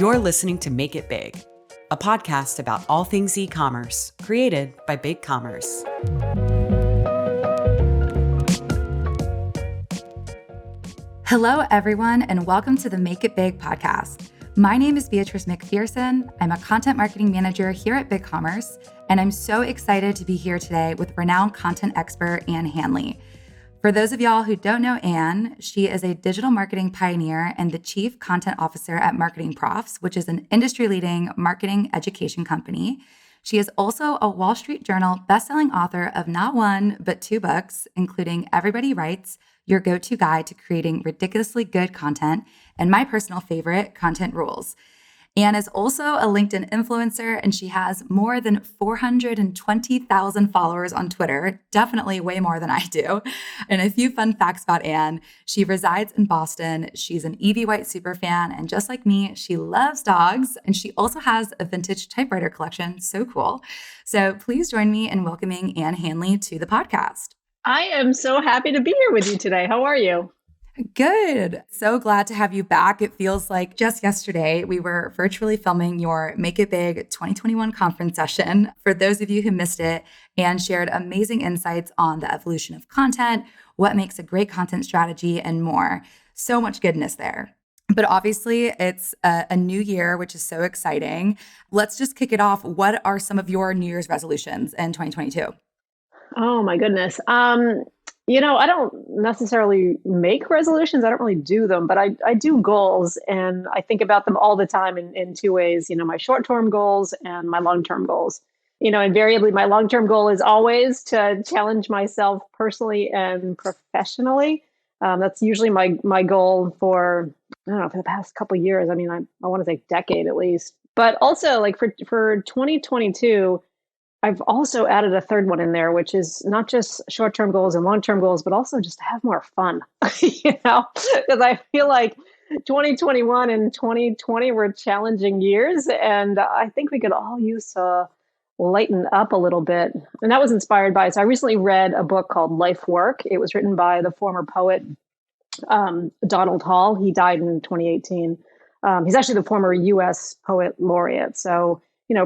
You're listening to Make It Big, a podcast about all things e-commerce, created by Big Commerce. Hello, everyone, and welcome to the Make It Big podcast. My name is Beatrice McPherson. I'm a content marketing manager here at Big Commerce, and I'm so excited to be here today with renowned content expert Ann Handley. For those of y'all who don't know Ann, she is a digital marketing pioneer and the chief content officer at Marketing Profs, which is an industry-leading marketing education company. She is also a Wall Street Journal bestselling author of not one, but two books, including Everybody Writes, your go-to guide to creating ridiculously good content, and my personal favorite, Content Rules. Ann is also a LinkedIn influencer, and she has more than 420,000 followers on Twitter, definitely way more than I do. And a few fun facts about Ann: she resides in Boston, she's an Evie White superfan, and just like me, she loves dogs, and she also has a vintage typewriter collection, so cool. So please join me in welcoming Ann Handley to the podcast. I am so happy to be here with you today. How are you? Good. So glad to have you back. It feels like just yesterday we were virtually filming your Make It Big 2021 conference session. For those of you who missed it, Ann shared amazing insights on the evolution of content, what makes a great content strategy, and more. So much goodness there. But obviously, it's a new year, which is so exciting. Let's just kick it off. What are some of your New Year's resolutions in 2022? Oh my goodness. I don't necessarily make resolutions. I don't really do them, but I do goals, and I think about them all the time in two ways, my short-term goals and my long-term goals. Invariably, my long-term goal is always to challenge myself personally and professionally. That's usually my goal for the past couple of years. I mean, I want to say decade at least. But also, like for 2022, I've also added a third one in there, which is not just short-term goals and long-term goals, but also just to have more fun, because I feel like 2021 and 2020 were challenging years, and I think we could all use to lighten up a little bit. And that was inspired by, so I recently read a book called Life Work. It was written by the former poet, Donald Hall. He died in 2018. He's actually the former U.S. poet laureate. So,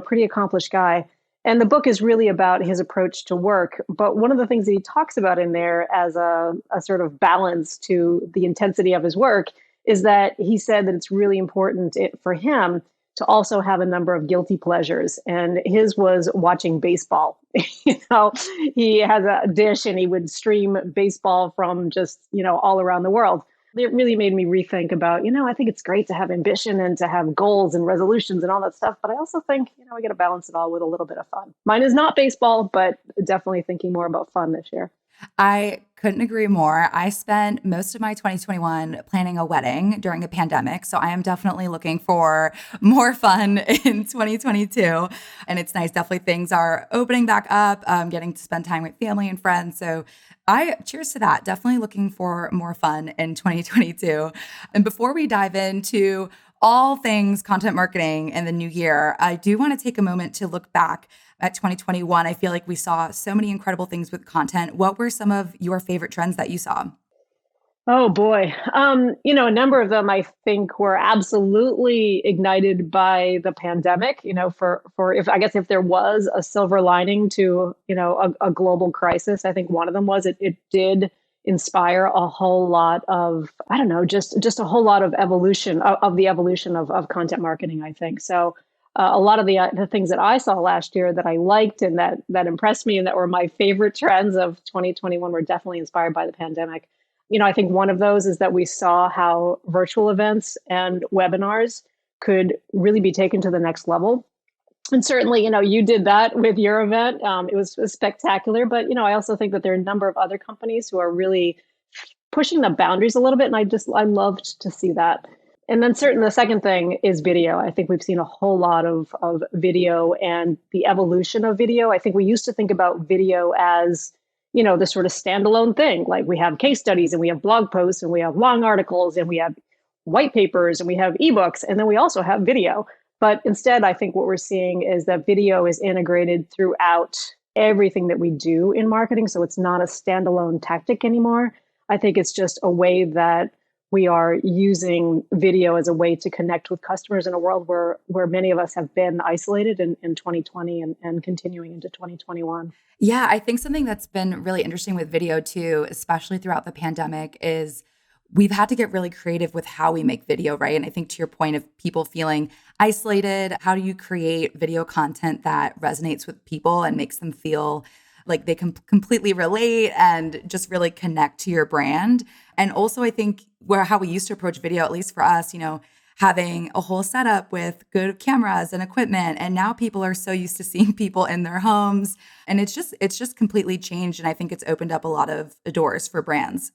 pretty accomplished guy. And the book is really about his approach to work. But one of the things that he talks about in there as a sort of balance to the intensity of his work is that he said that it's really important for him to also have a number of guilty pleasures. And his was watching baseball. He has a dish and he would stream baseball from just, all around the world. It really made me rethink about, I think it's great to have ambition and to have goals and resolutions and all that stuff. But I also think, we got to balance it all with a little bit of fun. Mine is not baseball, but definitely thinking more about fun this year. I couldn't agree more. I spent most of my 2021 planning a wedding during a pandemic. So I am definitely looking for more fun in 2022. And it's nice. Definitely things are opening back up, getting to spend time with family and friends. So cheers to that. Definitely looking for more fun in 2022. And before we dive into all things content marketing in the new year, I do want to take a moment to look back at 2021. I feel like we saw so many incredible things with content. What were some of your favorite trends that you saw? Oh boy. A number of them I think were absolutely ignited by the pandemic, if there was a silver lining to, a global crisis, I think one of them was it did inspire a whole lot of, just a whole lot of evolution of the evolution of content marketing, I think. So a lot of the things that I saw last year that I liked and that impressed me and that were my favorite trends of 2021 were definitely inspired by the pandemic. I think one of those is that we saw how virtual events and webinars could really be taken to the next level. And certainly, you did that with your event. It was spectacular. But, I also think that there are a number of other companies who are really pushing the boundaries a little bit. And I loved to see that. And then certainly the second thing is video. I think we've seen a whole lot of video and the evolution of video. I think we used to think about video as, the sort of standalone thing. Like we have case studies and we have blog posts and we have long articles and we have white papers and we have ebooks and then we also have video. But instead, I think what we're seeing is that video is integrated throughout everything that we do in marketing. So it's not a standalone tactic anymore. I think it's just a way that we are using video as a way to connect with customers in a world where many of us have been isolated in 2020 and continuing into 2021. Yeah, I think something that's been really interesting with video too, especially throughout the pandemic, is we've had to get really creative with how we make video, right? And I think to your point of people feeling isolated, how do you create video content that resonates with people and makes them feel like they can completely relate and just really connect to your brand? And also, I think how we used to approach video, at least for us, having a whole setup with good cameras and equipment. And now people are so used to seeing people in their homes. And it's just completely changed. And I think it's opened up a lot of doors for brands.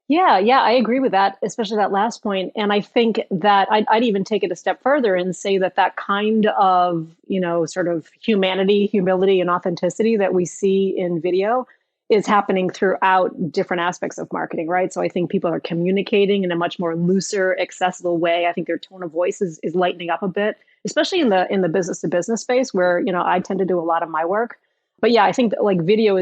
Yeah, I agree with that, especially that last point. And I think that I'd even take it a step further and say that that kind of, sort of humanity, humility, and authenticity that we see in video is happening throughout different aspects of marketing, right? So I think people are communicating in a much more looser, accessible way. I think their tone of voice is lightening up a bit, especially in the business to business space where, I tend to do a lot of my work. But yeah, I think that like video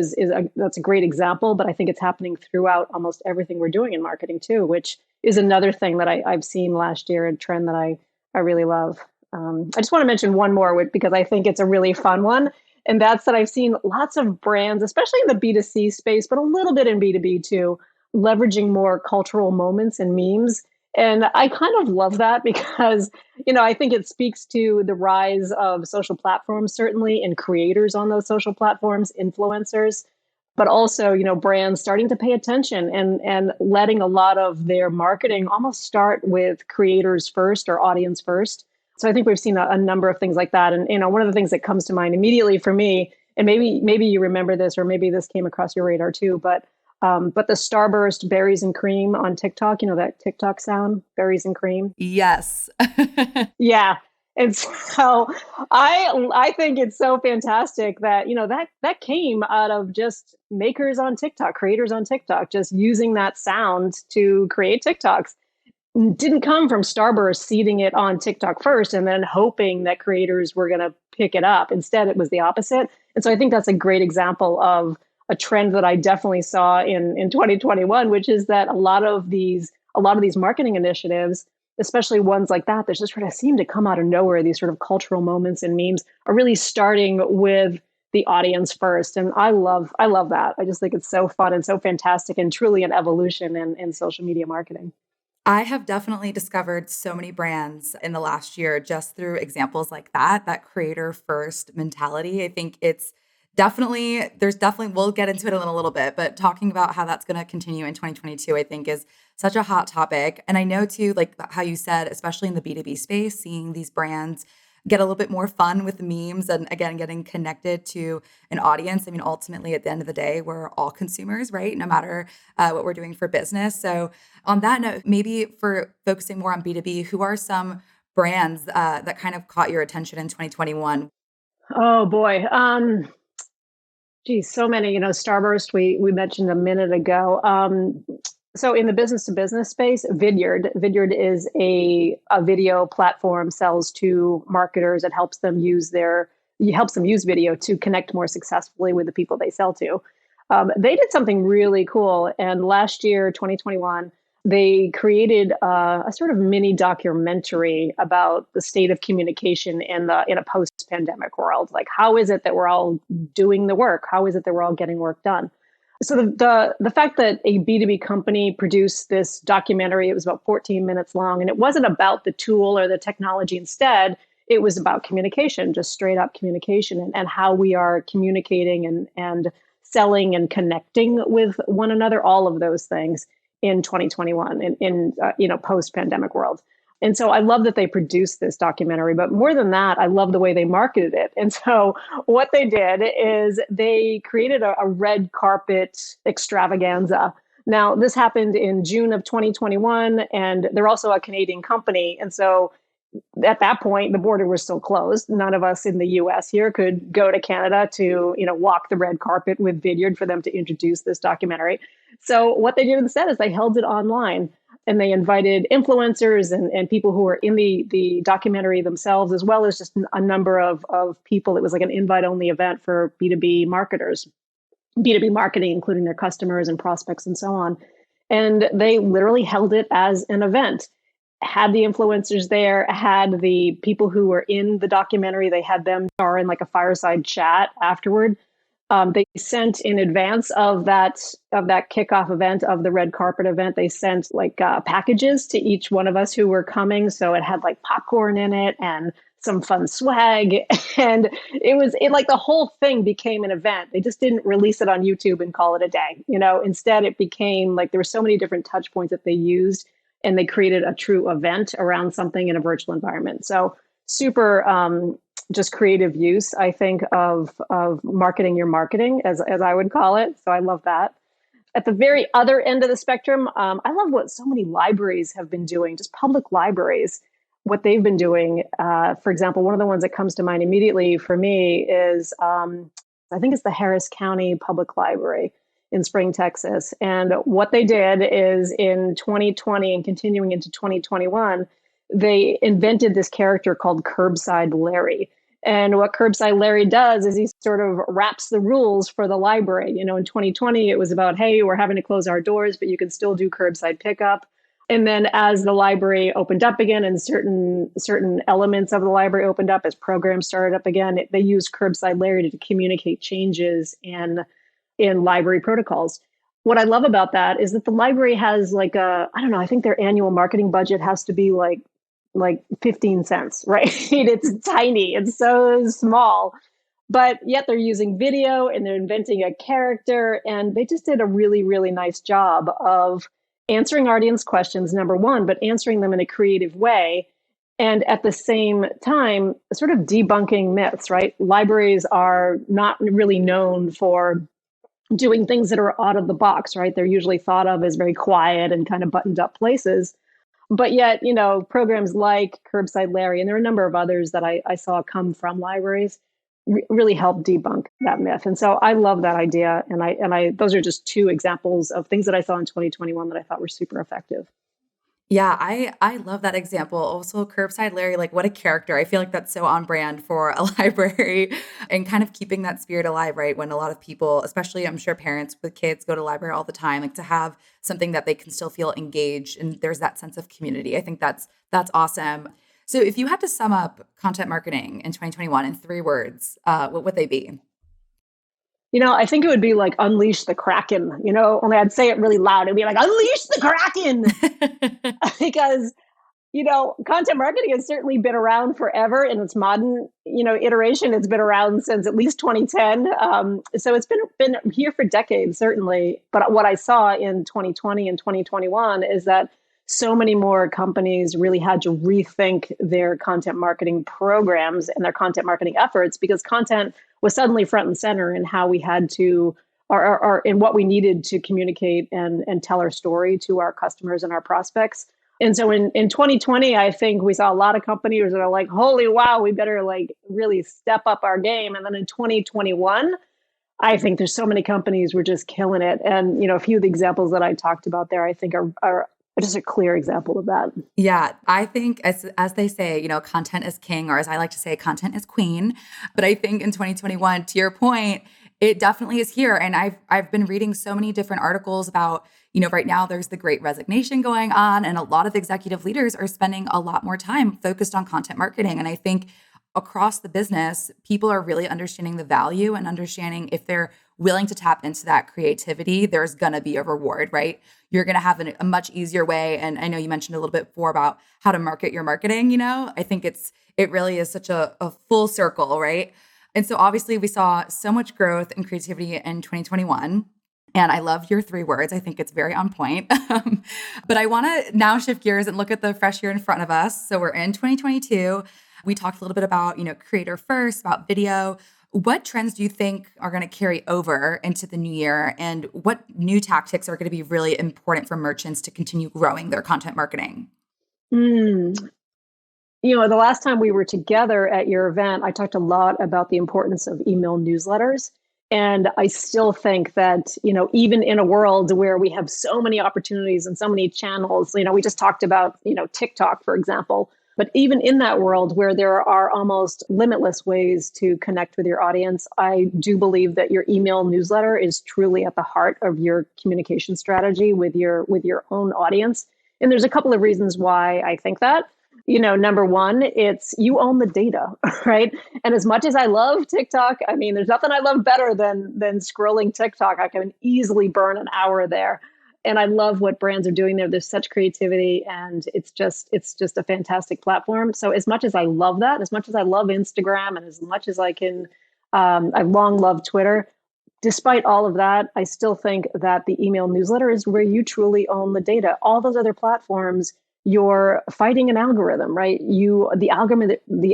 that's a great example, but I think it's happening throughout almost everything we're doing in marketing too, which is another thing that I've seen last year, a trend that I really love. I just want to mention one more because I think it's a really fun one. And that's that I've seen lots of brands, especially in the B2C space, but a little bit in B2B too, leveraging more cultural moments and memes. And I kind of love that because I think it speaks to the rise of social platforms, certainly, and creators on those social platforms, influencers, but also, brands starting to pay attention and letting a lot of their marketing almost start with creators first or audience first. So I think we've seen a number of things like that. And, one of the things that comes to mind immediately for me, and maybe you remember this, or maybe this came across your radar too, but the Starburst berries and cream on TikTok, that TikTok sound, berries and cream. Yes. Yeah. And so I think it's so fantastic that, that came out of just makers on TikTok, creators on TikTok, just using that sound to create TikToks. Didn't come from Starburst seeding it on TikTok first and then hoping that creators were going to pick it up. Instead, it was the opposite. And so I think that's a great example of a trend that I definitely saw in 2021, which is that a lot of these marketing initiatives, especially ones like that just sort of seem to come out of nowhere. These sort of cultural moments and memes are really starting with the audience first. And I love that. I just think it's so fun and so fantastic and truly an evolution in social media marketing. I have definitely discovered so many brands in the last year just through examples like that creator first mentality. I think we'll get into it in a little bit, but talking about how that's going to continue in 2022, I think is such a hot topic. And I know too, like how you said, especially in the B2B space, seeing these brands get a little bit more fun with the memes and again, getting connected to an audience. I mean, ultimately at the end of the day, we're all consumers, right? No matter what we're doing for business. So on that note, maybe for focusing more on B2B, who are some brands that kind of caught your attention in 2021? Oh boy. Geez, so many, Starburst, we mentioned a minute ago. So in the business to business space, Vidyard is a video platform, sells to marketers. It helps them use video to connect more successfully with the people they sell to. They did something really cool. And last year, 2021, they created a sort of mini documentary about the state of communication in a post-pandemic world. Like, how is it that we're all doing the work? How is it that we're all getting work done? So the fact that a B2B company produced this documentary, it was about 14 minutes long, and it wasn't about the tool or the technology. Instead, it was about communication, just straight up communication and how we are communicating and selling and connecting with one another, all of those things in 2021 in post-pandemic world. And so I love that they produced this documentary, but more than that, I love the way they marketed it. And so what they did is they created a red carpet extravaganza. Now, this happened in June of 2021, and they're also a Canadian company. And so at that point, the border was still closed. None of us in the US here could go to Canada to, walk the red carpet with Vidyard for them to introduce this documentary. So what they did instead is they held it online. And they invited influencers and people who were in the documentary themselves, as well as just a number of people. It was like an invite-only event for B2B marketers, B2B marketing, including their customers and prospects and so on. And they literally held it as an event, had the influencers there, had the people who were in the documentary, they had them are in like a fireside chat afterward. They sent in advance of that kickoff event, of the red carpet event. They sent like packages to each one of us who were coming. So it had like popcorn in it and some fun swag, and it like the whole thing became an event. They just didn't release it on YouTube and call it a day. Instead it became like there were so many different touch points that they used, and they created a true event around something in a virtual environment. So super just creative use, I think, of marketing your marketing, as I would call it. So I love that. At the very other end of the spectrum, I love what so many libraries have been doing, just public libraries, what they've been doing. For example, one of the ones that comes to mind immediately for me is, I think it's the Harris County Public Library in Spring, Texas. And what they did is in 2020 and continuing into 2021, they invented this character called Curbside Larry. And what Curbside Larry does is he sort of wraps the rules for the library. In 2020, it was about, hey, we're having to close our doors, but you can still do curbside pickup. And then as the library opened up again and certain elements of the library opened up, as programs started up again, they used Curbside Larry to communicate changes in library protocols. What I love about that is that the library has like I don't know, I think their annual marketing budget has to be like 15 cents, right? It's tiny. It's so small. But yet they're using video and they're inventing a character. And they just did a really, really nice job of answering audience questions, number one, but answering them in a creative way. And at the same time, sort of debunking myths, right? Libraries are not really known for doing things that are out of the box, right? They're usually thought of as very quiet and kind of buttoned up places. But yet, programs like Curbside Larry, and there are a number of others that I saw come from libraries, really help debunk that myth. And so I love that idea. And those are just two examples of things that I saw in 2021 that I thought were super effective. Yeah, I love that example. Also, Curbside Larry, like what a character. I feel like that's so on brand for a library and kind of keeping that spirit alive, right? When a lot of people, especially I'm sure parents with kids go to library all the time, like to have something that they can still feel engaged and there's that sense of community. I think that's awesome. So if you had to sum up content marketing in 2021 in 3 words, what would they be? I think it would be like unleash the Kraken, only I'd say it really loud. It'd be like, unleash the Kraken. Because content marketing has certainly been around forever in its modern, iteration. It's been around since at least 2010. So it's been here for decades, certainly. But what I saw in 2020 and 2021 is that so many more companies really had to rethink their content marketing programs and their content marketing efforts, because content was suddenly front and center in how we had to, or in what we needed to communicate and tell our story to our customers and our prospects. And so in 2020, I think we saw a lot of companies that are like, holy wow, we better like really step up our game. And then in 2021, I think there's so many companies were just killing it. And, a few of the examples that I talked about there, I think are just a clear example of that. Yeah, I think as they say, content is king, or as I like to say, content is queen. But I think in 2021, to your point, it definitely is here. And I've been reading so many different articles about, right now there's the great resignation going on, and a lot of executive leaders are spending a lot more time focused on content marketing. And I think across the business, people are really understanding the value and understanding if they're willing to tap into that creativity, there's going to be a reward, right? You're going to have a much easier way. And I know you mentioned a little bit before about how to market your marketing, I think it really is such a full circle, right? And so obviously we saw so much growth and creativity in 2021. And I love your 3 words. I think it's very on point. But I want to now shift gears and look at the fresh year in front of us. So we're in 2022. We talked a little bit about, creator first, about video. What trends do you think are going to carry over into the new year? And what new tactics are going to be really important for merchants to continue growing their content marketing? The last time we were together at your event, I talked a lot about the importance of email newsletters. And I still think that, even in a world where we have so many opportunities and so many channels, we just talked about, TikTok, for example. But even in that world where there are almost limitless ways to connect with your audience, I do believe that your email newsletter is truly at the heart of your communication strategy with your own audience. And there's a couple of reasons why I think that. Number one, it's you own the data, right? And as much as I love TikTok, I mean, there's nothing I love better than scrolling TikTok. I can easily burn an hour there. And I love what brands are doing there. There's such creativity, and it's just a fantastic platform. So as much as I love that, as much as I love Instagram, and as much as I can, I've long loved Twitter. Despite all of that, I still think that the email newsletter is where you truly own the data. All those other platforms, you're fighting an algorithm, right? The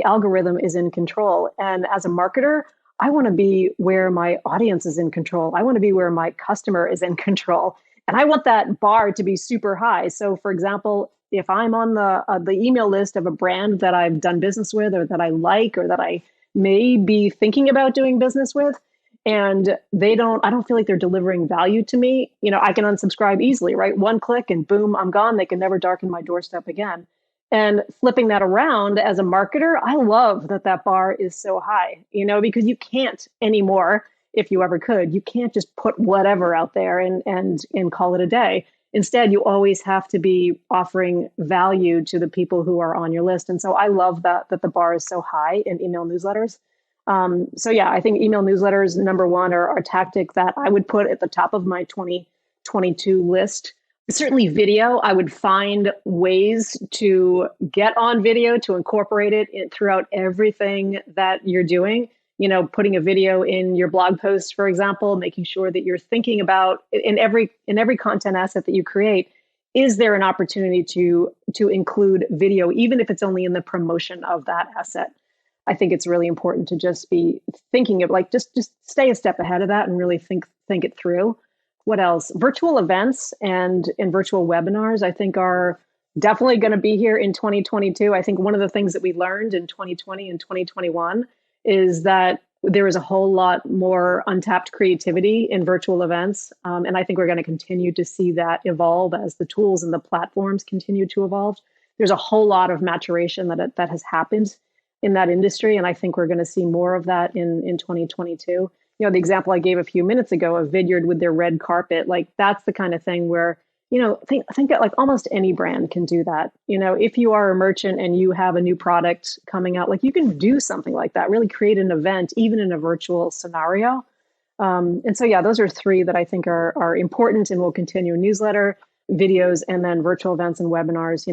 algorithm is in control. And as a marketer, I want to be where my audience is in control. I want to be where my customer is in control. And I want that bar to be super high. So for example, if I'm on the email list of a brand that I've done business with, or that I like, or that I may be thinking about doing business with, and I don't feel like they're delivering value to me, I can unsubscribe easily, right? One click and boom, I'm gone. They can never darken my doorstep again. And flipping that around, as a marketer, I love that that bar is so high, because you can't anymore. If you ever could, you can't just put whatever out there and call it a day. Instead, you always have to be offering value to the people who are on your list. And so I love that the bar is so high in email newsletters. So yeah, I think email newsletters, number one, are a tactic that I would put at the top of my 2022 list. Certainly video, I would find ways to get on video, to incorporate it throughout everything that you're doing. Putting a video in your blog post, for example, making sure that you're thinking about in every content asset that you create, is there an opportunity to include video, even if it's only in the promotion of that asset? I think it's really important to just be thinking of, like, just stay a step ahead of that and really think it through. What else? Virtual events and virtual webinars, I think, are definitely going to be here in 2022. I think one of the things that we learned in 2020 and 2021 is that there is a whole lot more untapped creativity in virtual events. And I think we're going to continue to see that evolve as the tools and the platforms continue to evolve. There's a whole lot of maturation that has happened in that industry. And I think we're going to see more of that in 2022. The example I gave a few minutes ago of Vidyard with their red carpet, like, that's the kind of thing where, think that, like, almost any brand can do that. If you are a merchant and you have a new product coming out, like, you can do something like that, really create an event, even in a virtual scenario. And so, yeah, those are three that I think are important and will continue: newsletter, videos, and then virtual events and webinars,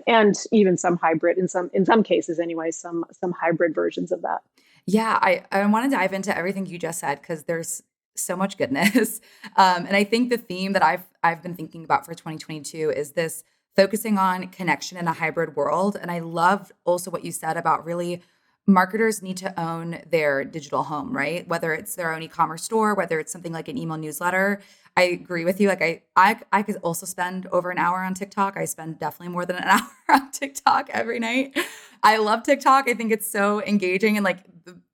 and even some hybrid in some cases anyway, some hybrid versions of that. Yeah, I want to dive into everything you just said because there's so much goodness. And I think the theme that I've been thinking about for 2022 is this focusing on connection in a hybrid world. And I love also what you said about really marketers need to own their digital home, right? Whether it's their own e-commerce store, whether it's something like an email newsletter. I agree with you. Like I could also spend over an hour on TikTok. I spend definitely more than an hour on TikTok every night. I love TikTok. I think it's so engaging, and like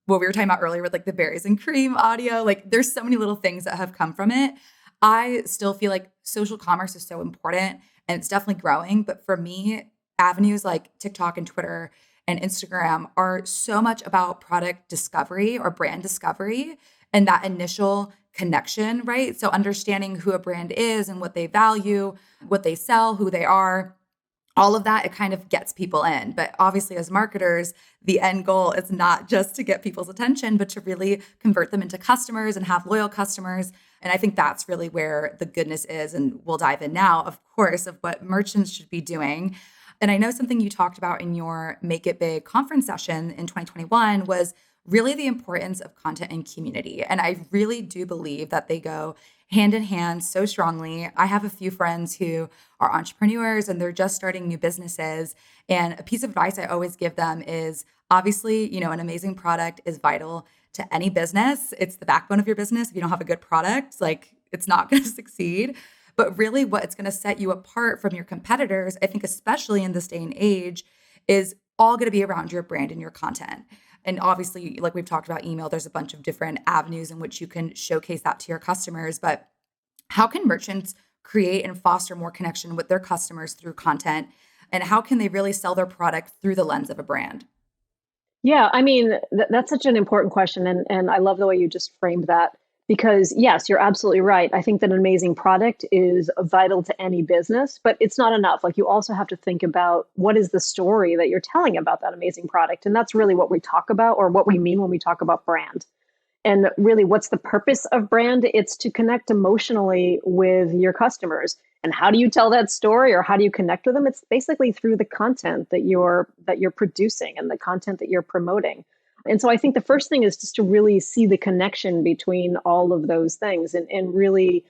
what we were talking about earlier with like the berries and cream audio, like there's so many little things that have come from it. I still feel like social commerce is so important and it's definitely growing. But for me, avenues like TikTok and Twitter and Instagram are so much about product discovery or brand discovery and that initial connection, right? So understanding who a brand is and what they value, what they sell, who they are, all of that, it kind of gets people in. But obviously, as marketers, the end goal is not just to get people's attention, but to really convert them into customers and have loyal customers. And I think that's really where the goodness is. And we'll dive in now, of course, of what merchants should be doing. And I know something you talked about in your Make It Big conference session in 2021 was really the importance of content and community. And I really do believe that they go hand in hand so strongly. I have a few friends who are entrepreneurs and they're just starting new businesses. And a piece of advice I always give them is obviously, an amazing product is vital to any business. It's the backbone of your business. If you don't have a good product, like, it's not going to succeed. But really what it's going to set you apart from your competitors, I think, especially in this day and age, is all going to be around your brand and your content. And obviously, like we've talked about email, there's a bunch of different avenues in which you can showcase that to your customers. But how can merchants create and foster more connection with their customers through content? And how can they really sell their product through the lens of a brand? Yeah, I mean, that's such an important question. And I love the way you just framed that because, yes, you're absolutely right. I think that an amazing product is vital to any business, but it's not enough. Like, you also have to think about what is the story that you're telling about that amazing product. And that's really what we talk about or what we mean when we talk about brand. And really, what's the purpose of brand? It's to connect emotionally with your customers. And how do you tell that story or how do you connect with them? It's basically through the content that you're producing and the content that you're promoting. And so I think the first thing is just to really see the connection between all of those things and really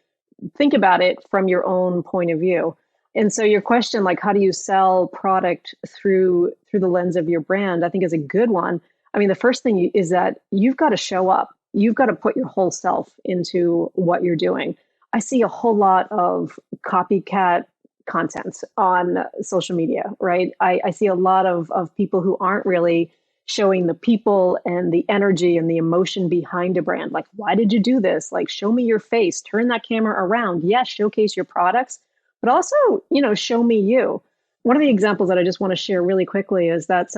think about it from your own point of view. And so your question, like how do you sell product through the lens of your brand, I think is a good one. I mean, the first thing is that you've got to show up. You've got to put your whole self into what you're doing. I see a whole lot of copycat content on social media, right? I see a lot of people who aren't really showing the people and the energy and the emotion behind a brand. Like, why did you do this? Like, show me your face, turn that camera around. Yes, showcase your products, but also, show me you. One of the examples that I just want to share really quickly is that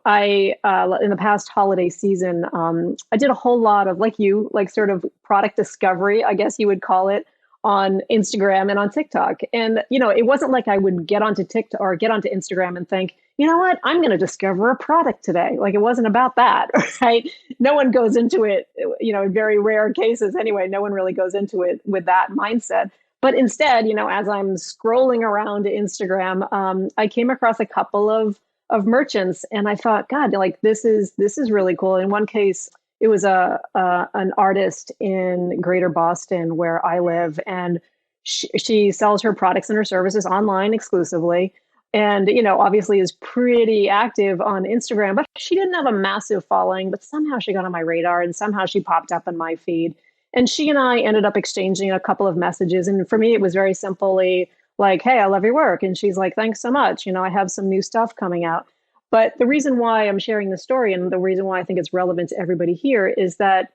I in the past holiday season, I did a whole lot of like sort of product discovery, I guess you would call it, on Instagram and on TikTok. And it wasn't like I would get onto TikTok or get onto Instagram and think, you know what, I'm going to discover a product today. Like, it wasn't about that, right? No one goes into it, in very rare cases anyway. No one really goes into it with that mindset. But instead, as I'm scrolling around Instagram, I came across a couple of merchants, and I thought, God, like this is really cool. In one case, it was an artist in Greater Boston where I live, and she sells her products and her services online exclusively, and obviously is pretty active on Instagram. But she didn't have a massive following, but somehow she got on my radar, and somehow she popped up in my feed. And she and I ended up exchanging a couple of messages, and for me, it was very simply like, "Hey, I love your work," and she's like, "Thanks so much. I have some new stuff coming out." But the reason why I'm sharing the story and the reason why I think it's relevant to everybody here is that,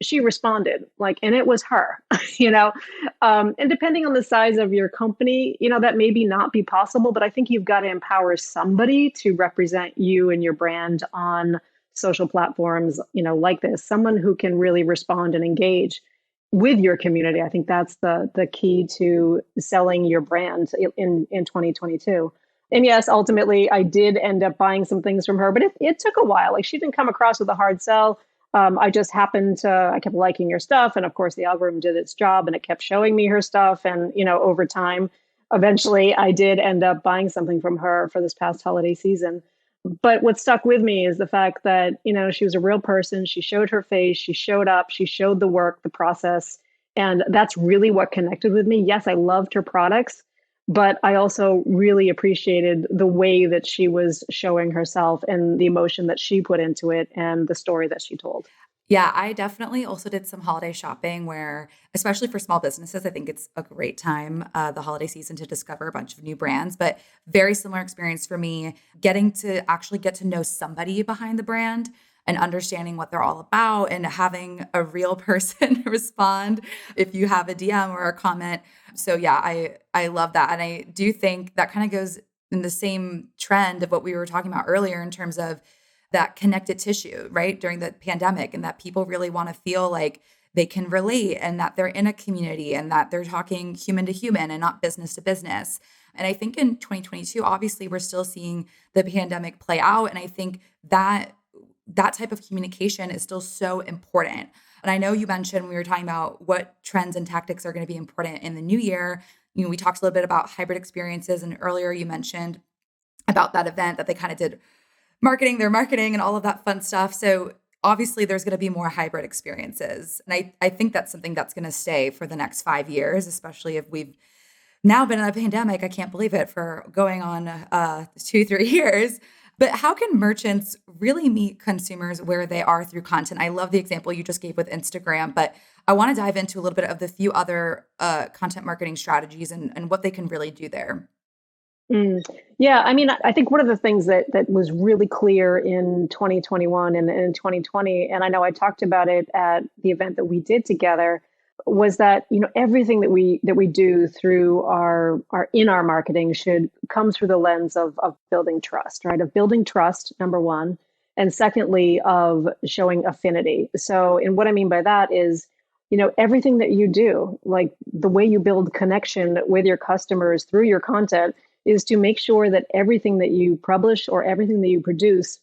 she responded, like, and it was her, and depending on the size of your company, that maybe not be possible, but I think you've got to empower somebody to represent you and your brand on social platforms, like this, someone who can really respond and engage with your community. I think that's the key to selling your brand in 2022. And yes, ultimately, I did end up buying some things from her, but it took a while. Like, she didn't come across with a hard sell. I kept liking her stuff. And of course, the algorithm did its job and it kept showing me her stuff. And, over time, eventually, I did end up buying something from her for this past holiday season. But what stuck with me is the fact that, she was a real person. She showed her face, she showed up, she showed the work, the process. And that's really what connected with me. Yes, I loved her products, but I also really appreciated the way that she was showing herself and the emotion that she put into it and the story that she told. Yeah, I definitely also did some holiday shopping where, especially for small businesses, I think it's a great time, the holiday season, to discover a bunch of new brands. But very similar experience for me, getting to actually get to know somebody behind the brand and understanding what they're all about and having a real person respond if you have a DM or a comment. So yeah, I love that. And I do think that kind of goes in the same trend of what we were talking about earlier in terms of that connected tissue, right? During the pandemic, and that people really want to feel like they can relate and that they're in a community and that they're talking human to human and not business to business. And I think in 2022, obviously, we're still seeing the pandemic play out. And I think that type of communication is still so important. And I know you mentioned we were talking about what trends and tactics are going to be important in the new year. We talked a little bit about hybrid experiences, and earlier you mentioned about that event that they kind of did their marketing and all of that fun stuff. So obviously there's going to be more hybrid experiences. And I think that's something that's going to stay for the next 5 years, especially if we've now been in a pandemic. I can't believe it, for going on 2-3 years. But how can merchants really meet consumers where they are through content? I love the example you just gave with Instagram, but I want to dive into a little bit of the few other content marketing strategies and what they can really do there. Mm. Yeah, I mean, I think one of the things that was really clear in 2021 and in 2020, and I know I talked about it at the event that we did together, was that, everything that we do through our marketing should come through the lens of building trust, right? Of building trust, number one. And secondly, of showing affinity. So, and what I mean by that is, everything that you do, like the way you build connection with your customers through your content, is to make sure that everything that you publish or everything that you produce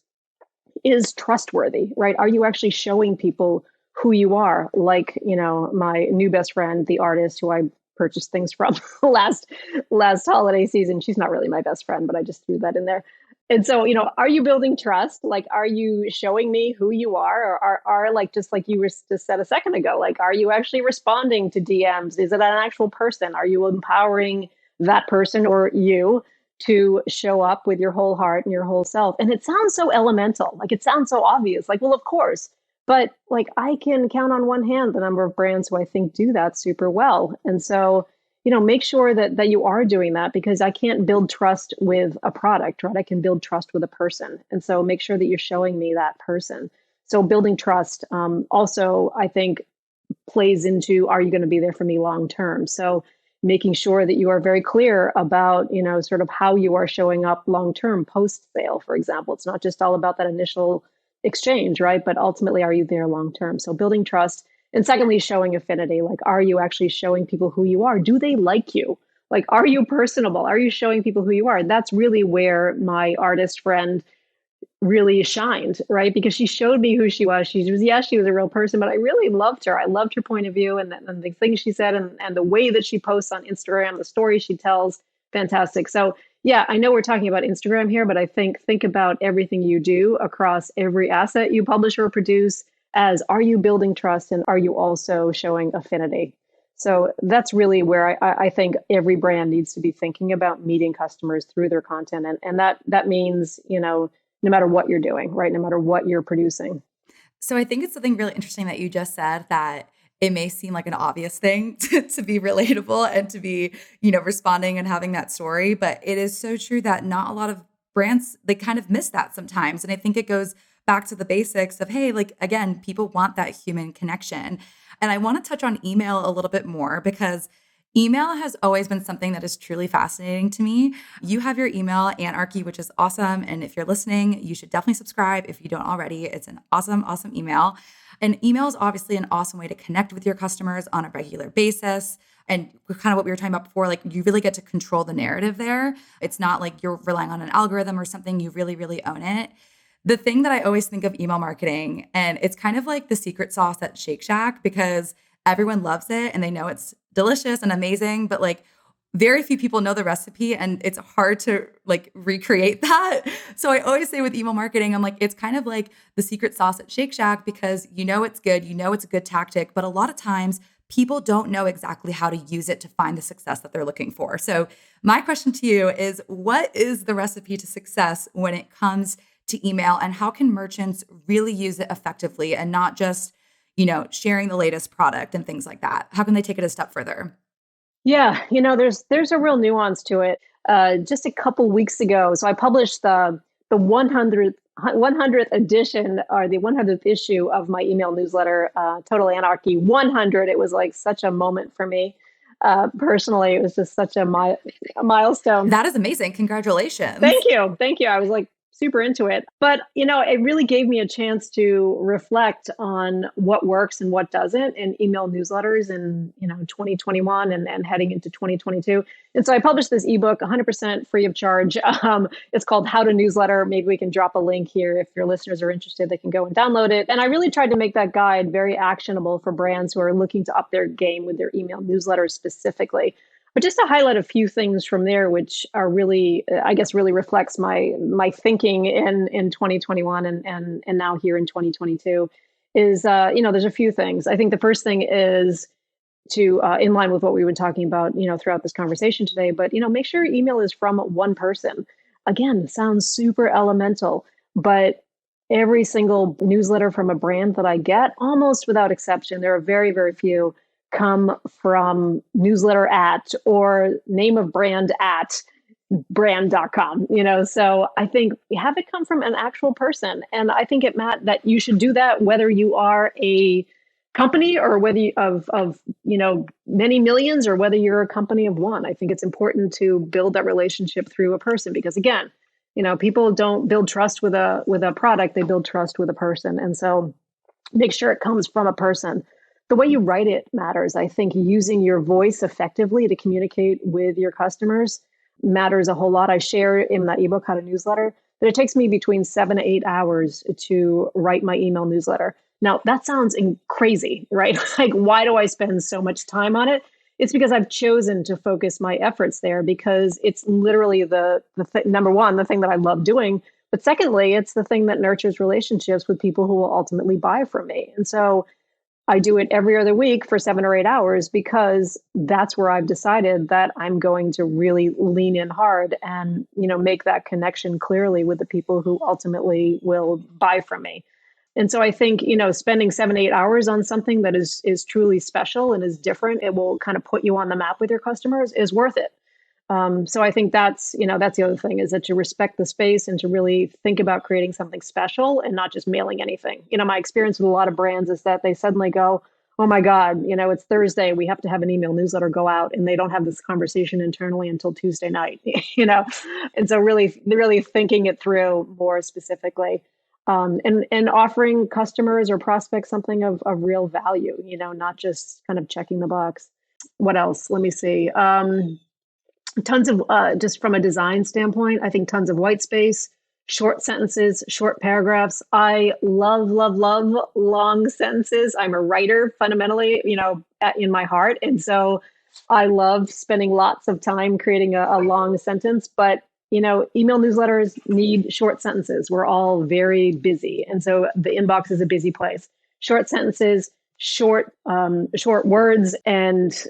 is trustworthy, right? Are you actually showing people who you are? Like, my new best friend, the artist who I purchased things from last holiday season. She's not really my best friend, but I just threw that in there. And so, are you building trust? Like, are you showing me who you are? Or are like, just like you were just said a second ago, like, are you actually responding to DMs? Is it an actual person? Are you empowering that person or you to show up with your whole heart and your whole self? And it sounds so elemental, like it sounds so obvious, like, well, of course, but like I can count on one hand the number of brands who I think do that super well. And so, make sure that you are doing that, because I can't build trust with a product, right? I can build trust with a person. And so make sure that you're showing me that person. So building trust also, I think, plays into, are you going to be there for me long term? So making sure that you are very clear about, sort of how you are showing up long term post sale, for example. It's not just all about that initial exchange, right? But ultimately, are you there long term? So building trust. And secondly, showing affinity. Like, are you actually showing people who you are? Do they like you? Like, are you personable? Are you showing people who you are? That's really where my artist friend really shined, right? Because she showed me who she was. She was a real person, but I really loved her. I loved her point of view, and the things she said, and the way that she posts on Instagram, the stories she tells. Fantastic. So yeah, I know we're talking about Instagram here, but I think about everything you do across every asset you publish or produce as, are you building trust, and are you also showing affinity? So that's really where I think every brand needs to be thinking about meeting customers through their content. And that means, no matter what you're doing, right? No matter what you're producing. So I think it's something really interesting that you just said, that it may seem like an obvious thing to be relatable and to be, responding and having that story. But it is so true that not a lot of brands, they kind of miss that sometimes. And I think it goes back to the basics of, hey, like, again, people want that human connection. And I want to touch on email a little bit more, because email has always been something that is truly fascinating to me. You have your email, Anarchy, which is awesome. And if you're listening, you should definitely subscribe if you don't already. It's an awesome, awesome email. And email is obviously an awesome way to connect with your customers on a regular basis. And kind of what we were talking about before, like, you really get to control the narrative there. It's not like you're relying on an algorithm or something. You really, really own it. The thing that I always think of email marketing, and it's kind of like the secret sauce at Shake Shack, because everyone loves it and they know it's delicious and amazing, but like very few people know the recipe, and it's hard to like recreate that. So I always say with email marketing, I'm like, it's kind of like the secret sauce at Shake Shack, because it's good, it's a good tactic, but a lot of times people don't know exactly how to use it to find the success that they're looking for. So my question to you is, what is the recipe to success when it comes to email, and how can merchants really use it effectively and not just, sharing the latest product and things like that? How can they take it a step further? Yeah, there's a real nuance to it. Just a couple weeks ago, so I published the 100th edition, or the 100th issue of my email newsletter, Total Anarchy 100. It was like such a moment for me. Personally, it was just such a milestone. That is amazing. Congratulations. Thank you. Thank you. I was like super into it. But, it really gave me a chance to reflect on what works and what doesn't in email newsletters in, 2021 and heading into 2022. And so I published this ebook 100% free of charge. It's called How to Newsletter. Maybe we can drop a link here. If your listeners are interested, they can go and download it. And I really tried to make that guide very actionable for brands who are looking to up their game with their email newsletters specifically. But just to highlight a few things from there, which are really, I guess, really reflects my thinking in 2021 and now here in 2022, is there's a few things. I think the first thing is to in line with what we've been talking about, throughout this conversation today. But make sure your email is from one person. Again, sounds super elemental, but every single newsletter from a brand that I get, almost without exception, there are very, very few, come from newsletter at or name of brand at brand.com, so I think have it come from an actual person. And I think that you should do that whether you are a company or whether of many millions, or whether you're a company of one. I think it's important to build that relationship through a person, because again, people don't build trust with a product, they build trust with a person. And so make sure it comes from a person. The way you write it matters. I think using your voice effectively to communicate with your customers matters a whole lot. I share in that ebook, How to Newsletter, that it takes me between 7 to 8 hours to write my email newsletter. Now, that sounds crazy, right? Like, why do I spend so much time on it? It's because I've chosen to focus my efforts there, because it's literally number one, the thing that I love doing. But secondly, it's the thing that nurtures relationships with people who will ultimately buy from me. And so I do it every other week for 7 or 8 hours, because that's where I've decided that I'm going to really lean in hard and, make that connection clearly with the people who ultimately will buy from me. And so I think, spending 7, 8 hours on something that is truly special and is different, it will kind of put you on the map with your customers, is worth it. So I think that's the other thing, is that you respect the space and to really think about creating something special and not just mailing anything. My experience with a lot of brands is that they suddenly go, oh my God, it's Thursday, we have to have an email newsletter go out, and they don't have this conversation internally until Tuesday night, And so really thinking it through more specifically, and offering customers or prospects something of real value, not just kind of checking the box. What else? Let me see. Tons of, just from a design standpoint, I think tons of white space, short sentences, short paragraphs. I love, love, love long sentences. I'm a writer fundamentally, in my heart. And so I love spending lots of time creating a long sentence. But, email newsletters need short sentences. We're all very busy. And so the inbox is a busy place. Short sentences, short words, and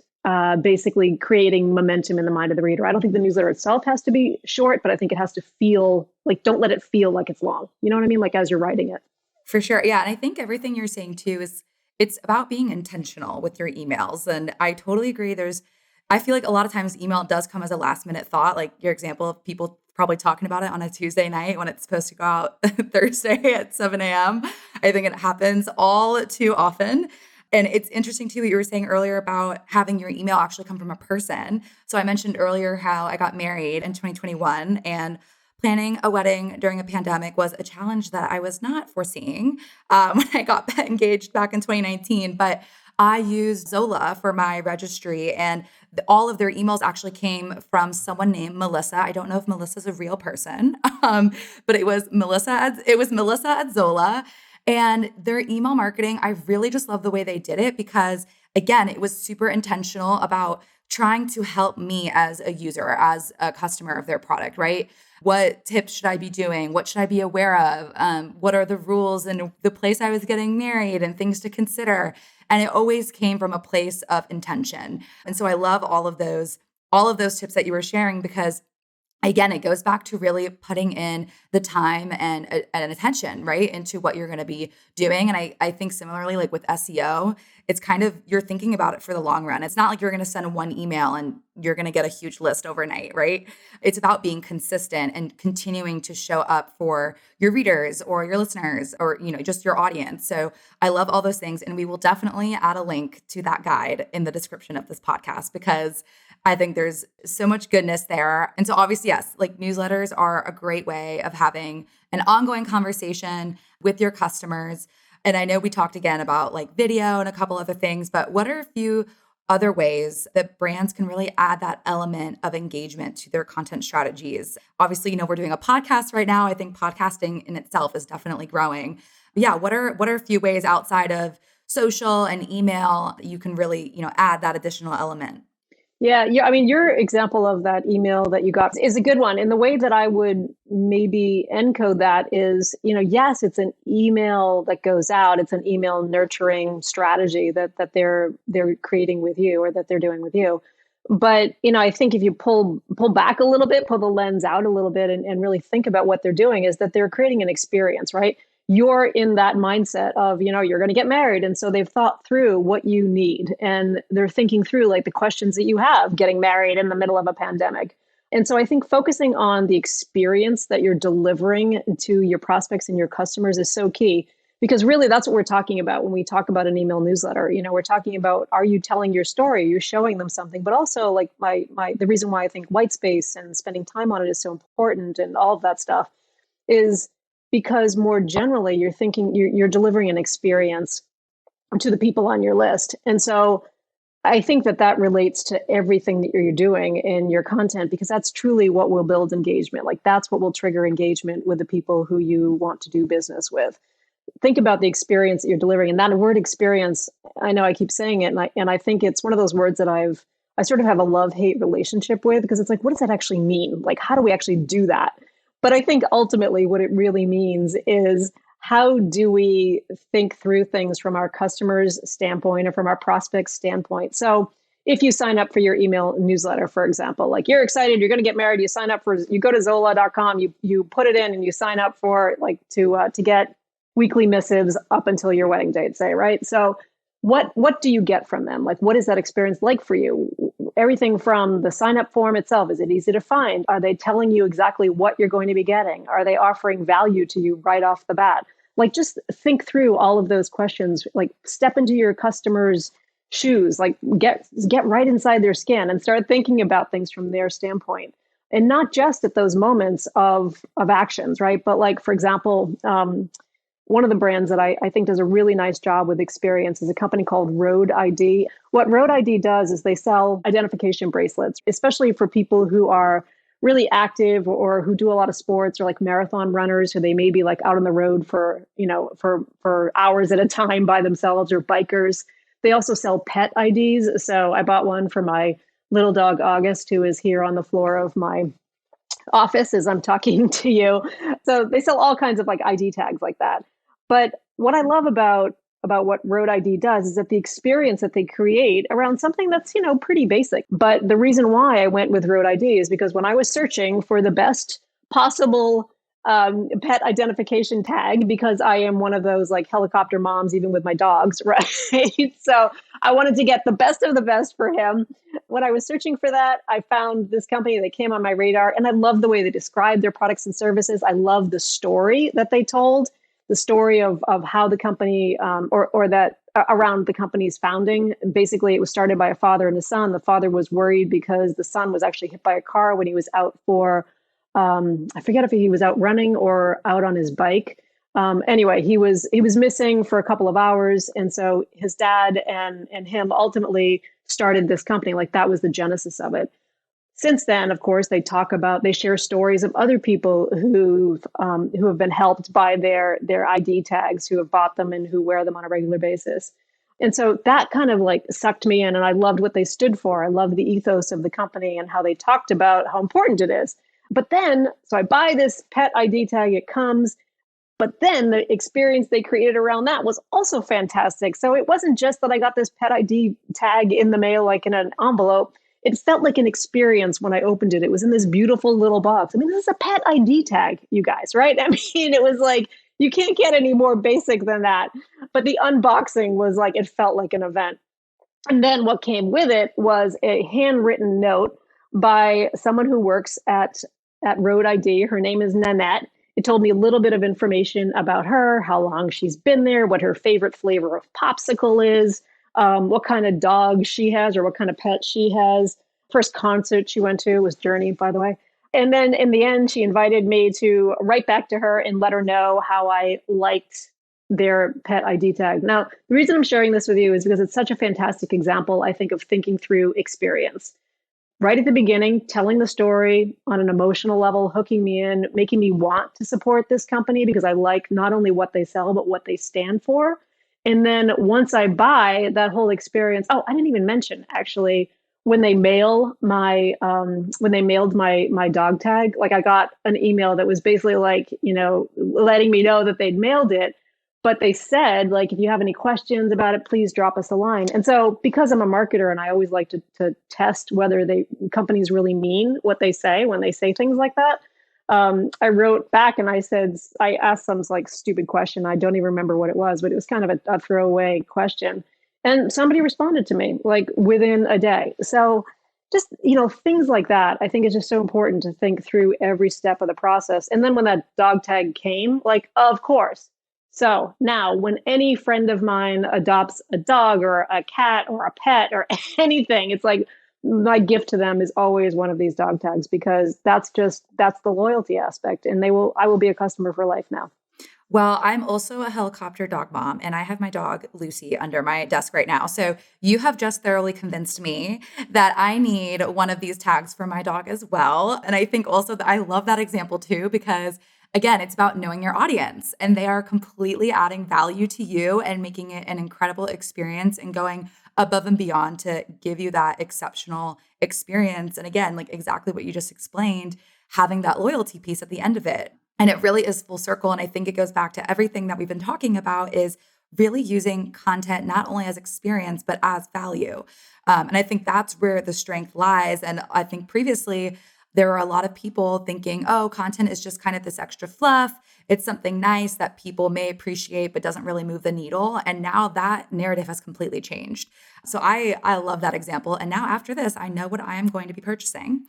basically creating momentum in the mind of the reader. I don't think the newsletter itself has to be short, but I think it has to feel like, don't let it feel like it's long. You know what I mean? Like, as you're writing it. For sure. Yeah. And I think everything you're saying too it's about being intentional with your emails. And I totally agree. I feel like a lot of times email does come as a last minute thought, like your example of people probably talking about it on a Tuesday night when it's supposed to go out Thursday at 7 a.m. I think it happens all too often. And it's interesting too, what you were saying earlier about having your email actually come from a person. So I mentioned earlier how I got married in 2021, and planning a wedding during a pandemic was a challenge that I was not foreseeing when I got engaged back in 2019. But I used Zola for my registry, and all of their emails actually came from someone named Melissa. I don't know if Melissa's a real person, but it was Melissa. It was Melissa at Zola. And their email marketing, I really just love the way they did it, because again, it was super intentional about trying to help me as a user, as a customer of their product, right? What tips should I be doing? What should I be aware of? What are the rules and the place I was getting married and things to consider? And it always came from a place of intention. And so I love all of those tips that you were sharing, because again, it goes back to really putting in the time and attention, right, into what you're going to be doing. And I think similarly, like with SEO, it's kind of, you're thinking about it for the long run. It's not like you're going to send one email and you're going to get a huge list overnight, right? It's about being consistent and continuing to show up for your readers or your listeners or, just your audience. So I love all those things. And we will definitely add a link to that guide in the description of this podcast, because I think there's so much goodness there. And so obviously, yes, like newsletters are a great way of having an ongoing conversation with your customers. And I know we talked again about like video and a couple other things, but what are a few other ways that brands can really add that element of engagement to their content strategies? Obviously, we're doing a podcast right now. I think podcasting in itself is definitely growing. But yeah, what are a few ways outside of social and email that you can really, add that additional element? Yeah. I mean, your example of that email that you got is a good one. And the way that I would maybe encode that is, yes, it's an email that goes out. It's an email nurturing strategy that they're creating with you, or that they're doing with you. But, I think if you pull back a little bit, pull the lens out a little bit, and really think about what they're doing, is that they're creating an experience, right? You're in that mindset of, you're going to get married. And so they've thought through what you need, and they're thinking through like the questions that you have getting married in the middle of a pandemic. And so I think focusing on the experience that you're delivering to your prospects and your customers is so key, Because really that's what we're talking about when we talk about an email newsletter. We're talking about, are you telling your story? You're showing them something, but also like the reason why I think white space and spending time on it is so important and all of that stuff is because more generally you're thinking you're delivering an experience to the people on your list. And so I think that relates to everything that you're doing in your content, because that's truly what will build engagement. Like that's what will trigger engagement with the people who you want to do business with. Think about the experience that you're delivering. And that word experience, I know I keep saying it, and I think it's one of those words that I sort of have a love-hate relationship with, because it's like, what does that actually mean? Like, how do we actually do that? But I think ultimately what it really means is, how do we think through things from our customers' standpoint or from our prospects' standpoint? So if you sign up for your email newsletter, for example, like you're excited, you're going to get married, you go to Zola.com, you put it in and you sign up for like to get weekly missives up until your wedding date, say, right? So what do you get from them? Like, what is that experience like for you? Everything from the sign up form itself. Is it easy to find? Are they telling you exactly what you're going to be getting? Are they offering value to you right off the bat? Like, just think through all of those questions, like step into your customer's shoes, like get right inside their skin and start thinking about things from their standpoint. And not just at those moments of actions, right? But like, for example, one of the brands that I think does a really nice job with experience is a company called Road ID. What Road ID does is they sell identification bracelets, especially for people who are really active or who do a lot of sports, or like marathon runners who they may be like out on the road for, for hours at a time by themselves, or bikers. They also sell pet IDs. So I bought one for my little dog, August, who is here on the floor of my office as I'm talking to you. So they sell all kinds of like ID tags like that. But what I love about what Road ID does is that the experience that they create around something that's, pretty basic. But the reason why I went with Road ID is because when I was searching for the best possible pet identification tag, because I am one of those like helicopter moms, even with my dogs, right? So I wanted to get the best of the best for him. When I was searching for that, I found this company that came on my radar, and I love the way they described their products and services. I love the story that they told, the story of how the company or that around the company's founding. Basically, it was started by a father and a son. The father was worried because the son was actually hit by a car when he was out for, I forget if he was out running or out on his bike. Anyway, he was missing for a couple of hours. And so his dad and him ultimately started this company. Like, that was the genesis of it. Since then, of course, they share stories of other people who have been helped by their ID tags, who have bought them and who wear them on a regular basis. And so that kind of like sucked me in, and I loved what they stood for. I loved the ethos of the company and how they talked about how important it is. But then, so I buy this pet ID tag, it comes, but then the experience they created around that was also fantastic. So it wasn't just that I got this pet ID tag in the mail, like in an envelope. It felt like an experience when I opened it. It was in this beautiful little box. I mean, this is a pet ID tag, you guys, right? I mean, it was like, you can't get any more basic than that. But the unboxing was like, it felt like an event. And then what came with it was a handwritten note by someone who works at Road ID. Her name is Nanette. It told me a little bit of information about her, how long she's been there, what her favorite flavor of popsicle is, what kind of dog she has or what kind of pet she has. First concert she went to was Journey, by the way. And then in the end, she invited me to write back to her and let her know how I liked their pet ID tag. Now, the reason I'm sharing this with you is because it's such a fantastic example, I think, of thinking through experience. Right at the beginning, telling the story on an emotional level, hooking me in, making me want to support this company because I like not only what they sell, but what they stand for. And then once I buy, that whole experience, oh, I didn't even mention actually, when they mailed my dog tag, like I got an email that was basically like, letting me know that they'd mailed it. But they said, like, if you have any questions about it, please drop us a line. And so because I'm a marketer and I always like to test whether companies really mean what they say when they say things like that, I wrote back and I asked some like stupid question. I don't even remember what it was, but it was kind of a throwaway question. And somebody responded to me like within a day. So just, things like that, I think is just so important to think through every step of the process. And then when that dog tag came, like, of course, So now, when any friend of mine adopts a dog or a cat or a pet or anything, it's like my gift to them is always one of these dog tags because that's the loyalty aspect, and I will be a customer for life now. Well, I'm also a helicopter dog mom, and I have my dog Lucy under my desk right now. So you have just thoroughly convinced me that I need one of these tags for my dog as well. And I think also that I love that example too, because again, it's about knowing your audience and they are completely adding value to you and making it an incredible experience and going above and beyond to give you that exceptional experience. And again, like exactly what you just explained, having that loyalty piece at the end of it. And it really is full circle. And I think it goes back to everything that we've been talking about is really using content not only as experience, but as value. And I think that's where the strength lies. And I think previously there were a lot of people thinking, oh, content is just kind of this extra fluff. It's something nice that people may appreciate, but doesn't really move the needle. And now that narrative has completely changed. So I love that example. And now after this, I know what I am going to be purchasing.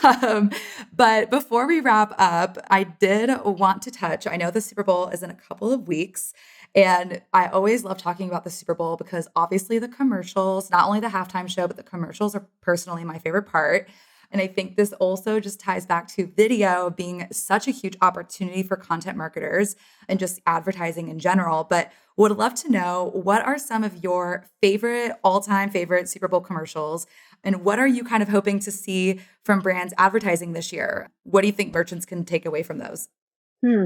Um, but before we wrap up, I did want to touch, I know the Super Bowl is in a couple of weeks. And I always love talking about the Super Bowl because obviously the commercials, not only the halftime show, but the commercials are personally my favorite part. And I think this also just ties back to video being such a huge opportunity for content marketers and just advertising in general. But would love to know, what are some of your favorite, all-time favorite Super Bowl commercials? And what are you kind of hoping to see from brands advertising this year? What do you think merchants can take away from those? Hmm.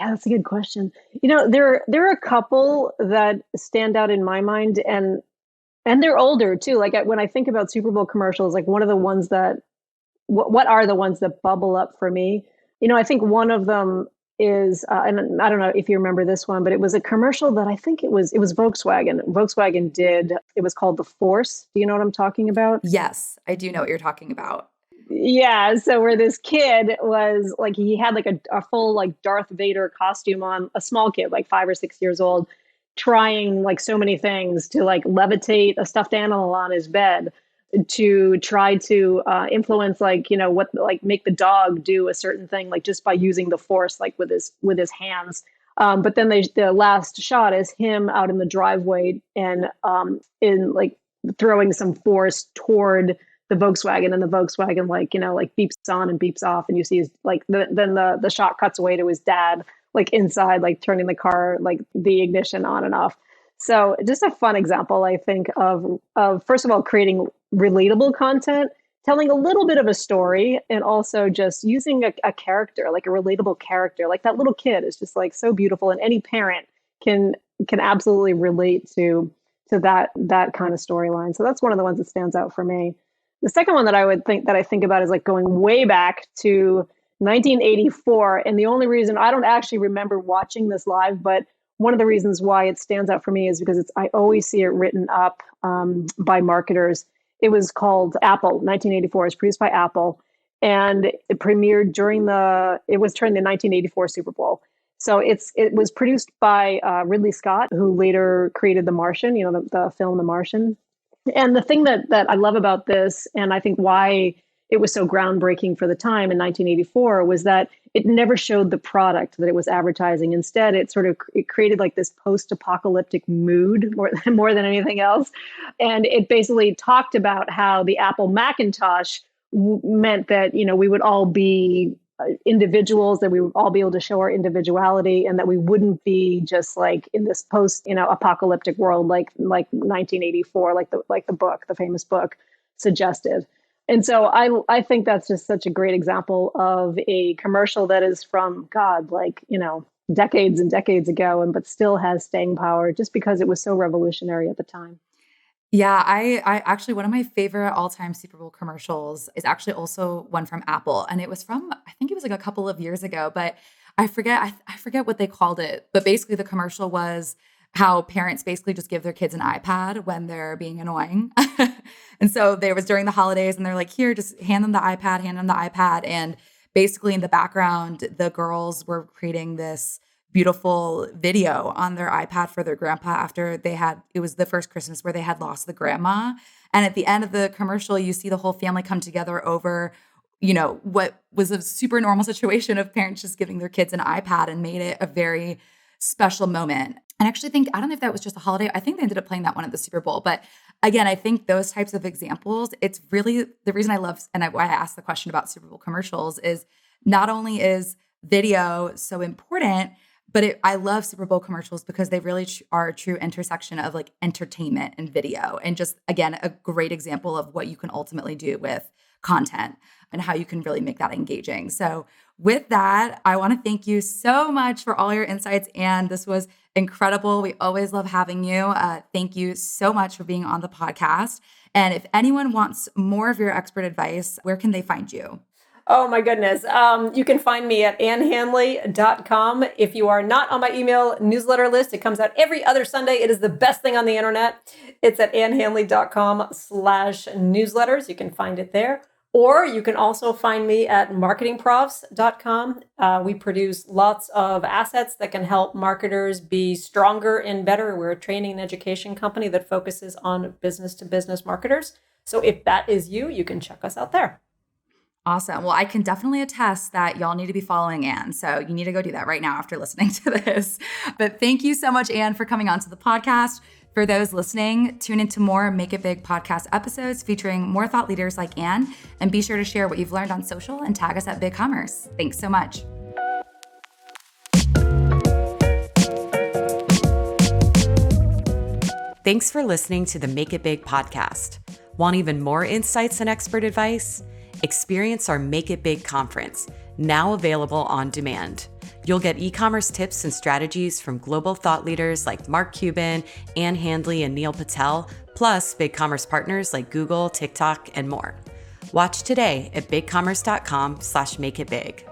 Yeah, that's a good question. There are a couple that stand out in my mind, and they're older too. Like when I think about Super Bowl commercials, like one of the ones that what are the ones that bubble up for me? I think one of them is, and I don't know if you remember this one, but it was a commercial that I think it was Volkswagen. Volkswagen did. It was called The Force. Do you know what I'm talking about? Yes, I do know what you're talking about. Yeah, so where this kid was like he had like a full like Darth Vader costume on, a small kid, like 5 or 6 years old, trying like so many things to like levitate a stuffed animal on his bed to try to influence like what like make the dog do a certain thing like just by using the force like with his hands. But then the last shot is him out in the driveway and in like throwing some force toward the Volkswagen, and the Volkswagen like like beeps on and beeps off, and you see his like then the shot cuts away to his dad like inside like turning the car like the ignition on and off. So just a fun example, I think, of first of all creating relatable content, telling a little bit of a story, and also just using a character, like a relatable character, like that little kid is just like so beautiful, and any parent can can absolutely relate to that kind of storyline. So that's one of the ones that stands out for me. The second one that I think about is like going way back to 1984, and the only reason I don't actually remember watching this live, but one of the reasons why it stands out for me is because I always see it written up by marketers. It was called Apple. 1984. It's produced by Apple, and it premiered it was during the 1984 Super Bowl. So it was produced by Ridley Scott, who later created The Martian. The film The Martian. And the thing that I love about this, and I think why it was so groundbreaking for the time in 1984, was that it never showed the product that it was advertising. Instead, it created like this post-apocalyptic mood more than anything else. And it basically talked about how the Apple Macintosh meant that we would all be individuals, that we would all be able to show our individuality, and that we wouldn't be just like in this post apocalyptic world like 1984, like the famous book suggested. And so I think that's just such a great example of a commercial that is from God, like decades and decades ago, and but still has staying power just because it was so revolutionary at the time. Yeah, I actually, one of my favorite all-time Super Bowl commercials is actually also one from Apple. And it was from, I think it was like a couple of years ago, but I forget what they called it. But basically the commercial was how parents basically just give their kids an iPad when they're being annoying. And so there was during the holidays and they're like, here, just hand them the iPad, hand them the iPad. And basically in the background, the girls were creating this beautiful video on their iPad for their grandpa after it was the first Christmas where they had lost the grandma. And at the end of the commercial, you see the whole family come together over, what was a super normal situation of parents just giving their kids an iPad, and made it a very special moment. And I actually think, I don't know if that was just a holiday. I think they ended up playing that one at the Super Bowl. But again, I think those types of examples, it's really the reason I love, and why I asked the question about Super Bowl commercials is not only is video so important, but I love Super Bowl commercials because they really are a true intersection of like entertainment and video. And just, again, a great example of what you can ultimately do with content and how you can really make that engaging. So with that, I want to thank you so much for all your insights. And this was incredible. We always love having you. Thank you so much for being on the podcast. And if anyone wants more of your expert advice, where can they find you? Oh my goodness. You can find me at annhandley.com. If you are not on my email newsletter list, it comes out every other Sunday. It is the best thing on the internet. It's at annhandley.com/newsletters. You can find it there. Or you can also find me at marketingprofs.com. We produce lots of assets that can help marketers be stronger and better. We're a training and education company that focuses on business to business marketers. So if that is you, you can check us out there. Awesome. Well, I can definitely attest that y'all need to be following Ann. So you need to go do that right now after listening to this. But thank you so much, Ann, for coming onto the podcast. For those listening, tune into more Make It Big podcast episodes featuring more thought leaders like Ann. And be sure to share what you've learned on social and tag us at Big Commerce. Thanks so much. Thanks for listening to the Make It Big podcast. Want even more insights and expert advice? Experience our Make It Big conference, now available on demand. You'll get e-commerce tips and strategies from global thought leaders like Mark Cuban, Ann Handley, and Neil Patel, plus big commerce partners like Google, TikTok, and more. Watch today at bigcommerce.com/makeitbig.